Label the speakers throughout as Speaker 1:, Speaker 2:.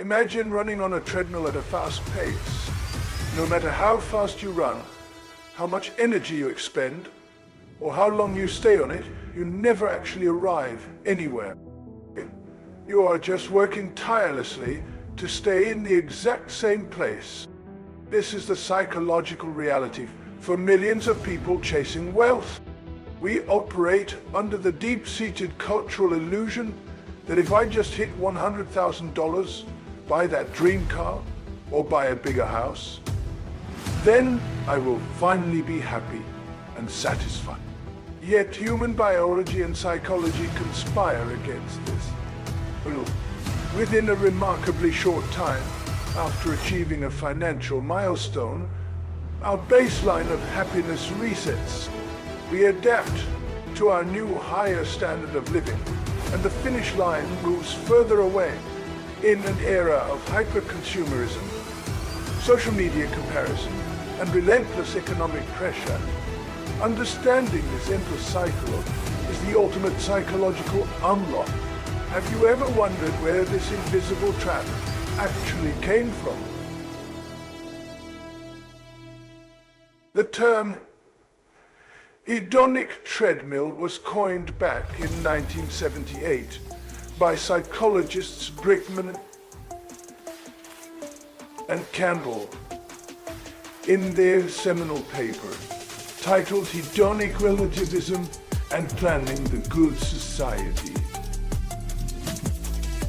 Speaker 1: Imagine running on a treadmill at a fast pace. No matter how fast you run, how much energy you expend, or how long you stay on it, you never actually arrive anywhere. You are just working tirelessly to stay in the exact same place. This is the psychological reality for millions of people chasing wealth. We operate under the deep-seated cultural illusion that if I just hit $100,000, buy that dream car, or buy a bigger house, then I will finally be happy and satisfied. Yet human biology and psychology conspire against this. Within a remarkably short time, after achieving a financial milestone, our baseline of happiness resets. We adapt to our new higher standard of living, and the finish line moves further away. In an era of hyper-consumerism, social media comparison, and relentless economic pressure, understanding this endless cycle is the ultimate psychological unlock. Have you ever wondered where this invisible trap actually came from? The term Hedonic Treadmill was coined back in 1978 by psychologists Brickman and Campbell in their seminal paper titled Hedonic Relativism and Planning the Good Society.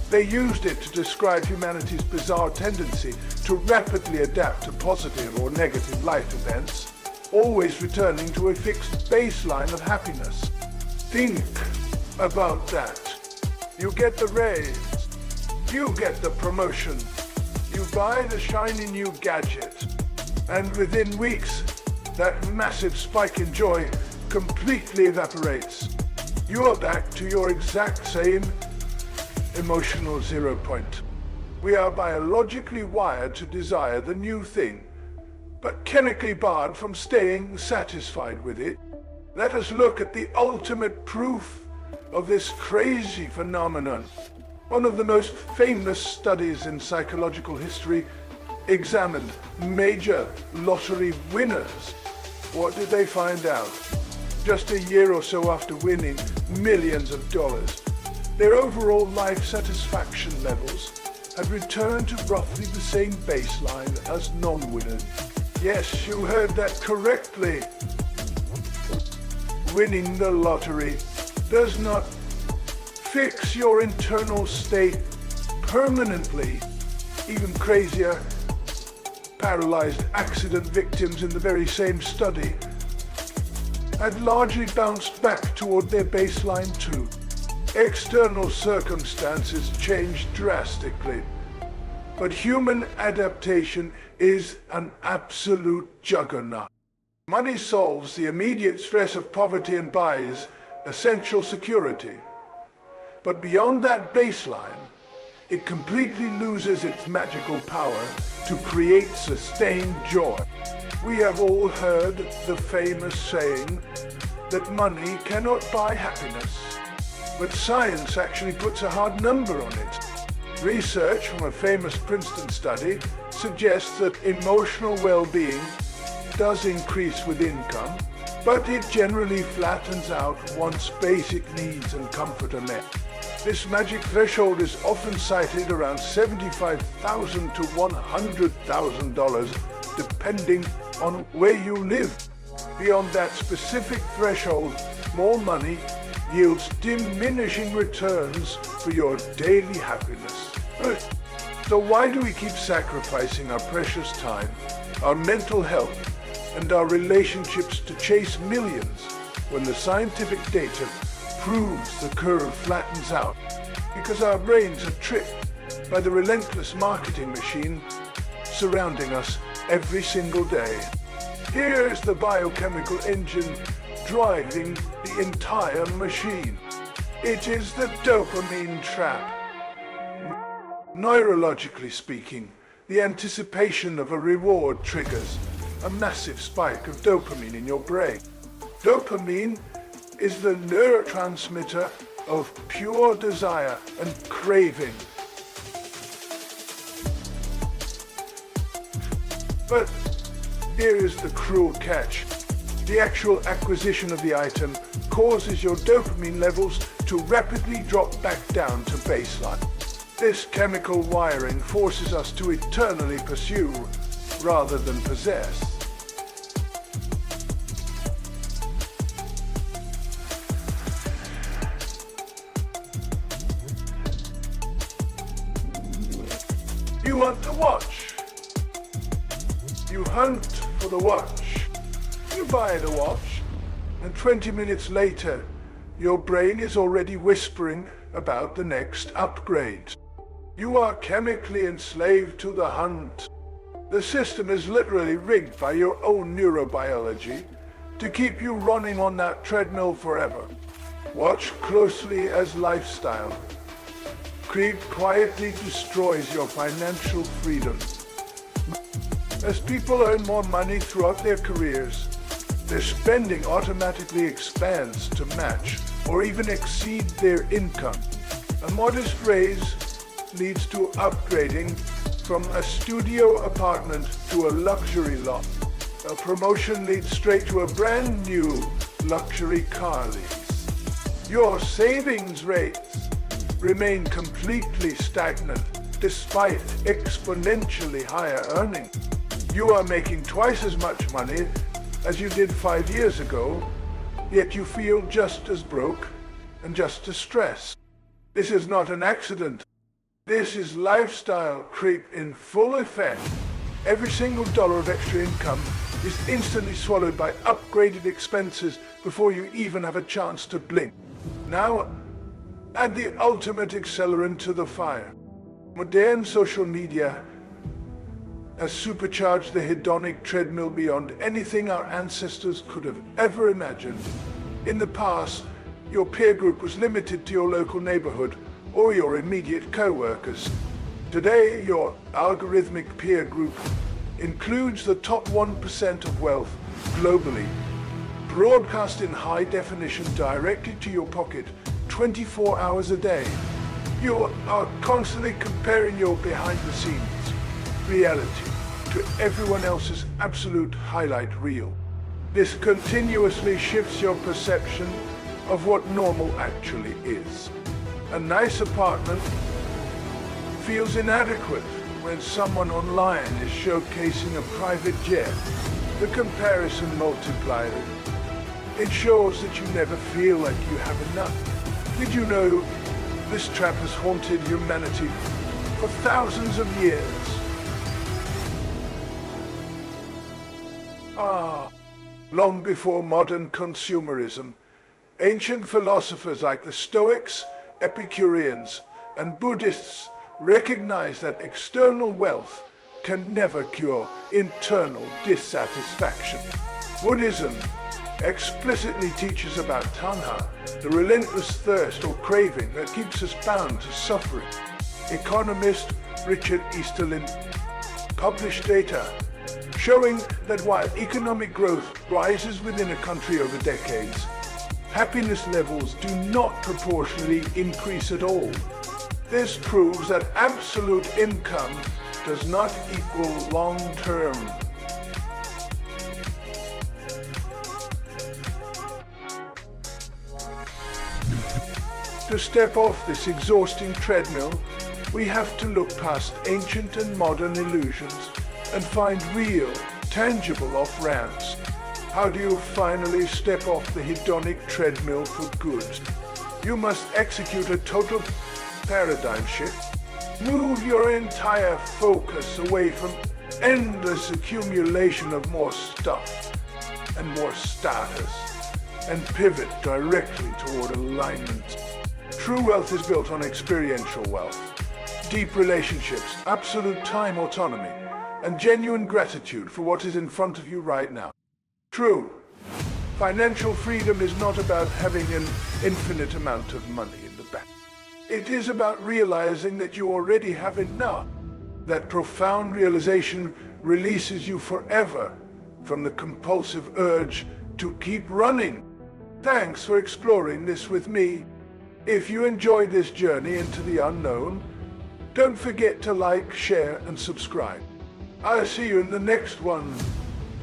Speaker 1: They used it to describe humanity's bizarre tendency to rapidly adapt to positive or negative life events, always returning to a fixed baseline of happiness. Think about that. You get the raise, you get the promotion, you buy the shiny new gadget, and within weeks, that massive spike in joy completely evaporates. You are back to your exact same emotional 0 point. We are biologically wired to desire the new thing, but chemically barred from staying satisfied with it. Let us look at the ultimate proof of this crazy phenomenon. One of the most famous studies in psychological history examined major lottery winners. What did they find out? Just a year or so after winning millions of dollars, their overall life satisfaction levels had returned to roughly the same baseline as non-winners. Yes, you heard that correctly. Winning the lottery does not fix your internal state permanently. Even crazier, paralyzed accident victims in the very same study had largely bounced back toward their baseline too. External circumstances changed drastically, but human adaptation is an absolute juggernaut. Money solves the immediate stress of poverty and buys essential security. But beyond that baseline, it completely loses its magical power to create sustained joy. We have all heard the famous saying that money cannot buy happiness, but science actually puts a hard number on it. Research from a famous Princeton study suggests that emotional well-being does increase with income, but it generally flattens out once basic needs and comfort are met. This magic threshold is often cited around $75,000 to $100,000, depending on where you live. Beyond that specific threshold, more money yields diminishing returns for your daily happiness. So why do we keep sacrificing our precious time, our mental health, and our relationships to chase millions when the scientific data proves the curve flattens out? Because our brains are tricked by the relentless marketing machine surrounding us every single day. Here's the biochemical engine driving the entire machine. It is the dopamine trap. Neurologically speaking, the anticipation of a reward triggers a massive spike of dopamine in your brain. Dopamine is the neurotransmitter of pure desire and craving. But here is the cruel catch. The actual acquisition of the item causes your dopamine levels to rapidly drop back down to baseline. This chemical wiring forces us to eternally pursue rather than possess. You want the watch. You hunt for the watch. You buy the watch, and 20 minutes later, your brain is already whispering about the next upgrade. You are chemically enslaved to the hunt. The system is literally rigged by your own neurobiology to keep you running on that treadmill forever. Watch closely as lifestyle creep quietly destroys your financial freedom. As people earn more money throughout their careers, their spending automatically expands to match or even exceed their income. A modest raise leads to upgrading from a studio apartment to a luxury lot. A promotion leads straight to a brand new luxury car lease. Your savings rates remain completely stagnant despite exponentially higher earnings. You are making twice as much money as you did 5 years ago, yet you feel just as broke and just as stressed. This is not an accident. This is lifestyle creep in full effect. Every single dollar of extra income is instantly swallowed by upgraded expenses before you even have a chance to blink. Now, add the ultimate accelerant to the fire. Modern social media has supercharged the hedonic treadmill beyond anything our ancestors could have ever imagined. In the past, your peer group was limited to your local neighborhood or your immediate co-workers. Today, your algorithmic peer group includes the top 1% of wealth globally, broadcast in high definition directly to your pocket 24 hours a day. You are constantly comparing your behind-the-scenes reality to everyone else's absolute highlight reel. This continuously shifts your perception of what normal actually is. A nice apartment feels inadequate when someone online is showcasing a private jet. The comparison multiplier ensures that you never feel like you have enough. Did you know this trap has haunted humanity for thousands of years? Long before modern consumerism, ancient philosophers like the Stoics, Epicureans, and Buddhists recognized that external wealth can never cure internal dissatisfaction. Buddhism explicitly teaches about tanha, the relentless thirst or craving that keeps us bound to suffering. Economist Richard Easterlin published data showing that while economic growth rises within a country over decades, happiness levels do not proportionally increase at all. This proves that absolute income does not equal long-term. To step off this exhausting treadmill, we have to look past ancient and modern illusions and find real, tangible off-ramps. How do you finally step off the hedonic treadmill for good? You must execute a total paradigm shift. Move your entire focus away from endless accumulation of more stuff and more status, and pivot directly toward alignment. True wealth is built on experiential wealth, deep relationships, absolute time autonomy, and genuine gratitude for what is in front of you right now. True, financial freedom is not about having an infinite amount of money in the bank. It is about realizing that you already have enough. That profound realization releases you forever from the compulsive urge to keep running. Thanks for exploring this with me. If you enjoyed this journey into the unknown, don't forget to like, share, and subscribe. I'll see you in the next one.